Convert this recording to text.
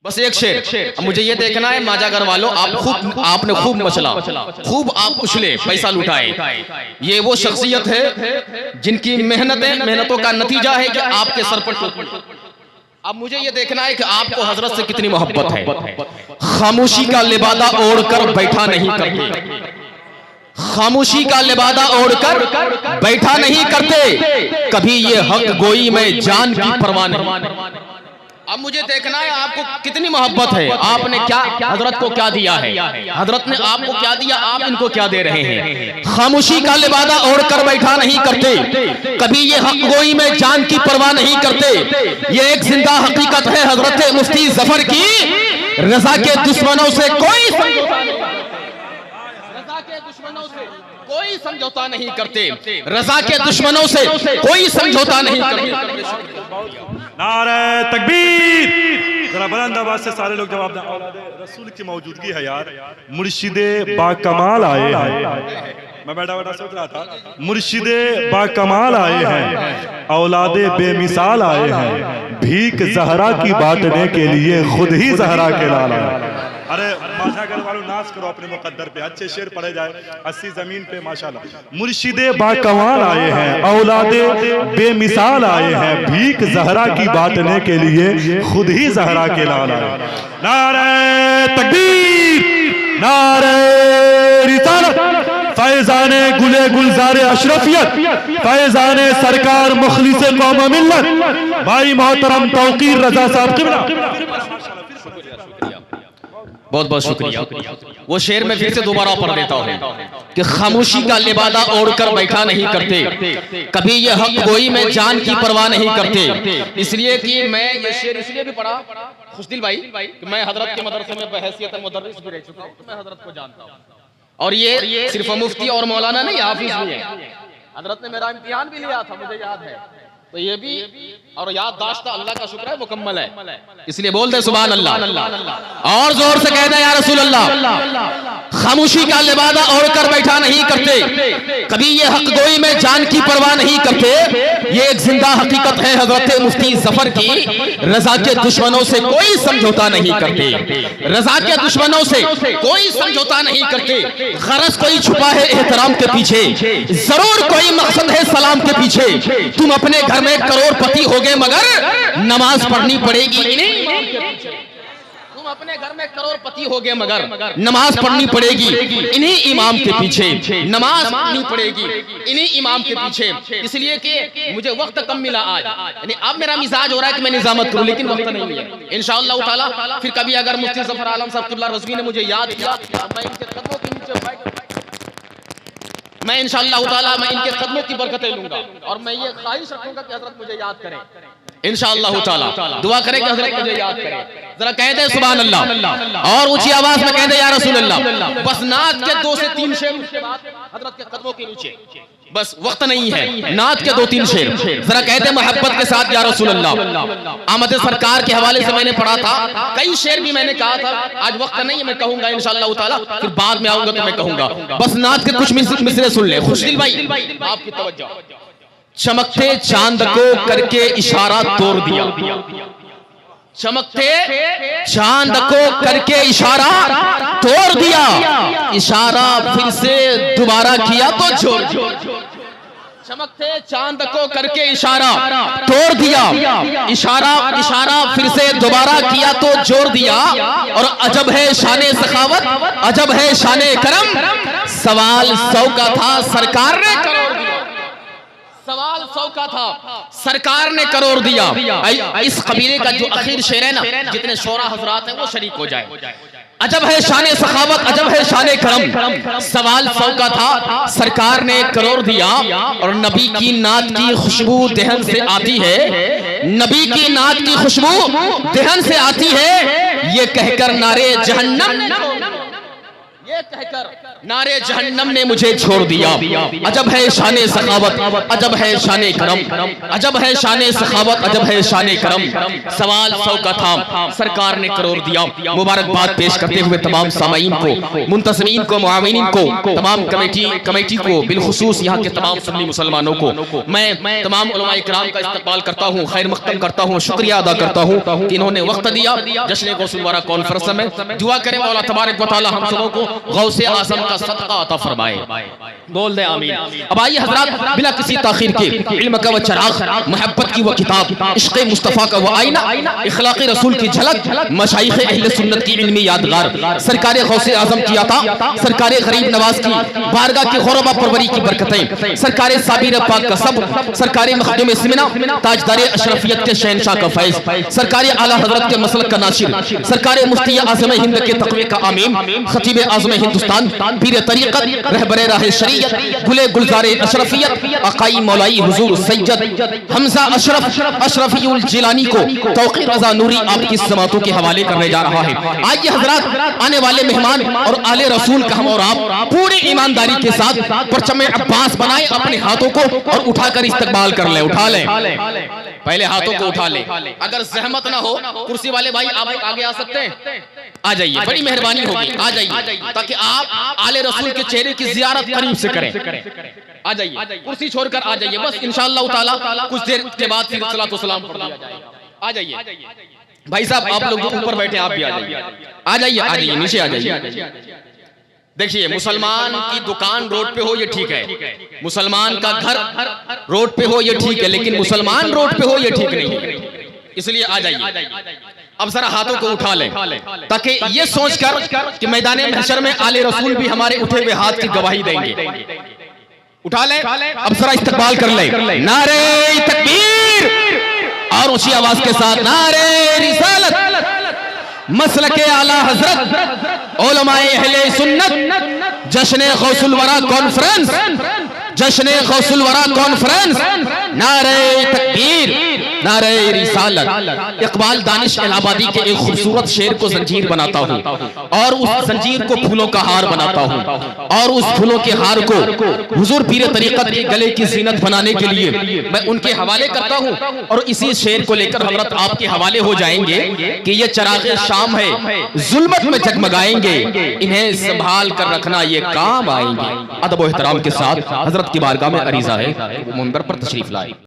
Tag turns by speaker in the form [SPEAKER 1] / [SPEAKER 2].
[SPEAKER 1] बस एक शेर। अब मुझे ये देखना है माजा घर वालों, आपने खूब मचला, खूब आप उछले, पैसा लुटाए। ये वो शख्सियत है जिनकी मेहनतों का नतीजा है कि आपके सर पर टोपी। अब मुझे ये देखना है कि आपको हजरत से कितनी मोहब्बत है। खामोशी का लिबादा ओढ़कर बैठा नहीं करते, खामोशी का लिबादा ओढ़कर बैठा नहीं करते, कभी ये हक गोई में जान की परवाह नहीं। अब मुझे देखना है आपको कितनी मोहब्बत है, आपने क्या हजरत को क्या दिया है, हजरत ने आपको क्या दिया, आप इनको क्या दे रहे हैं। खामोशी का लिबादा ओढ़कर बैठा नहीं करते, कभी ये हक गोई में जान की परवाह नहीं करते। ये एक जिंदा हकीकत है हजरत मुफ्ती जफर की, रजा के दुश्मनों से कोई समझौता नहीं, रजा के दुश्मनों से कोई समझौता नहीं करते, रजा के दुश्मनों से कोई समझौता नहीं करते।
[SPEAKER 2] नारे तकबीर, जरा बुलंद आवाज से सारे लोग जवाब दें। रसूल की मौजूदगी है यार, मुर्शिदे बाकमाल आए हैं। मैं बैठा बैठा सोच रहा था, मुर्शिदे बाकमाल आए हैं, औलादे बेमिसाल आए हैं, भीख जहरा की बांटने के लिए खुद ही जहरा के लाल आए। अरे माशाअल्लाह वालों, नाच करो अपने मुकद्दर पे, अच्छे शेर पढ़े जाए 80 जमीन पे माशाअल्लाह। मुर्शिदे बाकमाल आए हैं, औलादे बेमिसाल आए हैं, भीख जहरा की बांटने के लिए खुद ही जहरा के लाल आए। नारे तकबीर, नारे रिसालत, फैजाने गुले गुलजारे अशरफियत, फैजाने सरकार मुखलिस कौम मिल्लत भाई मोहतरम तौकीर रजा साहब किबला,
[SPEAKER 1] बहुत बहुत शुक्रिया। वो शेर में फिर से दोबारा पढ़ देता हूँ कि खामोशी का लिबादा ओढ़कर बैठा नहीं करते, कभी ये हक गोई में जान की परवाह नहीं करते। इसलिए कि मैं ये शेर इसलिए भी पढ़ा खुशदिल भाई कि मैं हजरत के मदरसे में बहैसियत मुदर्रिस भी रह चुका हूँ, तो मैं हजरत को जानता हूँ। और ये सिर्फ मुफ्ती और मौलाना नहीं, हाफिज भी है। हजरत ने मेरा इम्तिहान भी लिया था, मुझे याद है, तो ये भी और याददाश्त अल्लाह का शुक्र है मुकम्मल है। इसलिए बोल दे सुभान अल्लाह, और जोर से कह दे या रसूल अल्लाह। खामोशी का लिबादा ओढ़कर बैठा नहीं करते, कभी ये हक गोई में जान की परवाह नहीं करते। ये एक जिंदा हकीकत है हजरत मुफ्ती जफर की, रजा के दुश्मनों से कोई समझौता नहीं करते, रजा के दुश्मनों से कोई समझौता नहीं करते। गरज कोई छुपा है एहतराम के पीछे, जरूर कोई मकसद है सलाम के पीछे। तुम अपने घर में करोड़पति हो गए मगर नमाज पढ़नी पड़ेगी इन्हीं इमाम के पीछे। तुम अपने घर में करोड़पति हो गए मगर नमाज पढ़नी पड़ेगी इन्हीं इमाम के पीछे, नमाज पढ़नी पड़ेगी इन्हीं इमाम के पीछे। इसलिए कि मुझे वक्त कम मिला आज, यानी अब मेरा मिजाज हो रहा है कि मैं निजामत करूं, लेकिन वक्त नहीं है। इंशाअल्लाह ताला फिर कभी अगर मुफ्ती जफर आलम साहब किबला रज़वी ने मुझे याद किया, मैं इनके कदमों के नीचे मैं इंशाअल्लाह ताला मैं इनके कदमों की बरकतें लूंगा, और मैं ये ख्वाहिश रखूंगा कि हजरत मुझे याद करें। इंशाअल्लाह ताला दुआ करें कि हजरत मुझे याद करें। जरा कह दे सुभान अल्लाह, और ऊंची आवाज में कह दे या रसूल अल्लाह। बस नात के 2 से 3 शेर उसके बाद हजरत के कदमों के नीचे, बस वक्त नहीं है। नात के 2-3 शेर जरा कहते मोहब्बत के साथ या रसूल अल्लाह। आमद सरकार के हवाले से मैंने पढ़ा था, कई शेर भी मैंने कहा था, आज वक्त नहीं है, मैं कहूंगा इंशाअल्लाह ताला, फिर बाद में आऊंगा तो मैं कहूंगा। बस नात के कुछ मिसरे सुन ले। खुशदिल भाई आपकी तवज्जो। चमकते चांद को करके इशारा तोड़ दिया, चमकते चांद को करके इशारा तोड़ दिया, इशारा फिर से दोबारा किया तो जोर। चमकते चांद को करके इशारा तोड़ दिया, इशारा फिर से दोबारा किया तो जोर दिया। और अजब है शाने सखावत, अजब है शाने करम, सवाल 100 का था सरकार ने करोड़ दिया, सवाल 100 का था सरकार ने करोड़ दिया। इस कबीले का जो आखिर शेर है ना, जितने शोरा हजरात हैं वो शरीक हो जाए। अजब है शाने सखावत, अजब है शाने करम, सवाल 100 का था सरकार ने करोड़ दिया। और नबी की नात की खुशबू दहन से आती है, नबी की नात की खुशबू दहन से आती है, ये कहकर नारे जहन्नम, ये ये कहकर नारे जहन्नम ने मुझे छोड़ दिया। अजब है शाने सखावत, अजब है शाने करम, अजब है शाने सखावत, अजब है शाने करम। सवाल 100 का था, सरकार ने करोड़ दिया। मुबारकबाद पेश करते हुए तमाम सामाईन को, मुंतज़मीन को, मुआविनीन को, तमाम कमेटी को, बिलखुसूस यहाँ के तमाम सुन्नी मुसलमानों को मैं तमाम उलमाए किराम का इस्तकबाल करता हूँ, खैर मख्तम करता हूँ, शुक्रिया अदा करता हूँ कि इन्होंने वक्त दिया जश्न गौसुल वरा कॉन्फ्रेंस में। दुआ करें मौला तबारक व तआला हम सबों को गौसे आज़म का सदका अता फरमाए, बोल दे आमीन। अब आइए हज़रात, बिला किसी ताखीर के, इल्म का वो चिराग, मोहब्बत की वो किताब, इश्क़ मुस्तफ़ा का वो आईना, इखलाक़ रसूल की झलक, मशाइख़ अहले सुन्नत की इल्मी यादगार, सरकार गौसे आज़म की अता, सरकार गरीब नवाज की बारगाह की ग़ुरबा परवरी की बरकतें, सरकार साबिर पाक का सब, सरकार मखदूम सिमना, ताजदार अशरफियत के शहनशाह का फैज़, सरकार आला हज़रत के मसलक का नासिर, सरकार मुफ्ती आज़म हिंद के तक़वे का आमीन, खतीब आज़म हिंदुस्तान, पीर तरीक़त, रहबर राह शरीयत, गुले गुलज़ार अशरफियत, आक़ाई मौलाई हुज़ूर सैयद हमज़ा अशरफीउल जिलानी को तौक़ीर रज़ा नूरी आपकी समातों के हवाले करने जा रहा है। आइए हज़रात, आने वाले मेहमान और आले रसूल का हम और आप पूरी ईमानदारी के साथ परचम अब्बास बनाए अपने हाथों को और उठाकर इस्तकबाल कर ले। उठा ले, पहले हाथों को उठा ले। अगर जहमत ना हो, कुर्सी वाले भाई आप आगे आ सकते हैं, आ जाइए, बड़ी मेहरबानी होगी, आ जाइए ताकि आप आले रसूल के चेहरे की ज़ियारत करीब से करें। आ जाइए, कुर्सी छोड़कर आ जाइए, बस इंशाअल्लाह ताला कुछ देर के बाद फिर सलातो सलाम पढ़ लिया जाएगा। आ जाइए भाई साहब, आप लोग जो ऊपर बैठे आप भी आ जाइए, आ जाइए, आ जाइए, नीचे आ जाइए। देखिए, मुसलमान की दुकान रोड पे हो ये ठीक है, मुसलमान का घर रोड पे हो ये ठीक है, लेकिन मुसलमान रोड पे हो ये ठीक नहीं है, इसलिए आ जाइए। अब जरा हाथों को उठा लें ताकि ये सोचकर कि मैदान महशर में आले रसूल भी हमारे उठे हुए हाथ की गवाही देंगे। उठा लें, अब जरा इस्तकबाल कर लें। नारे तकबीर और ऊंची आवाज के साथ नारे रिसालत, मसलके आला हजरत, उलमाए अहले सुन्नत, जश्न गौसुल वरा कॉन्फ्रेंस, जश्न गौसुल वरा कॉन्फ्रेंस, नारे तकबीर, नारे रिसालत। इकबाल दानिश इलाहाबादी के एक खूबसूरत शेर को जंजीर बनाता हूँ और उस जंजीर को फूलों का हार बनाता हूँ और उस फूलों के हार को हुजूर पीर तरीक़त के गले की जीनत बनाने के लिए मैं उनके हवाले करता हूँ। और इसी शेर को लेकर हजरत आपके हवाले हो जाएंगे कि ये चराग़े शाम है, जुल्मत में जगमगाएंगे, इन्हें संभाल कर रखना ये काम आएंगे। अदब व एहतराम के साथ हजरत की बारगाह में अरीज़ा है, मुंबर पर तशरीफ लाए।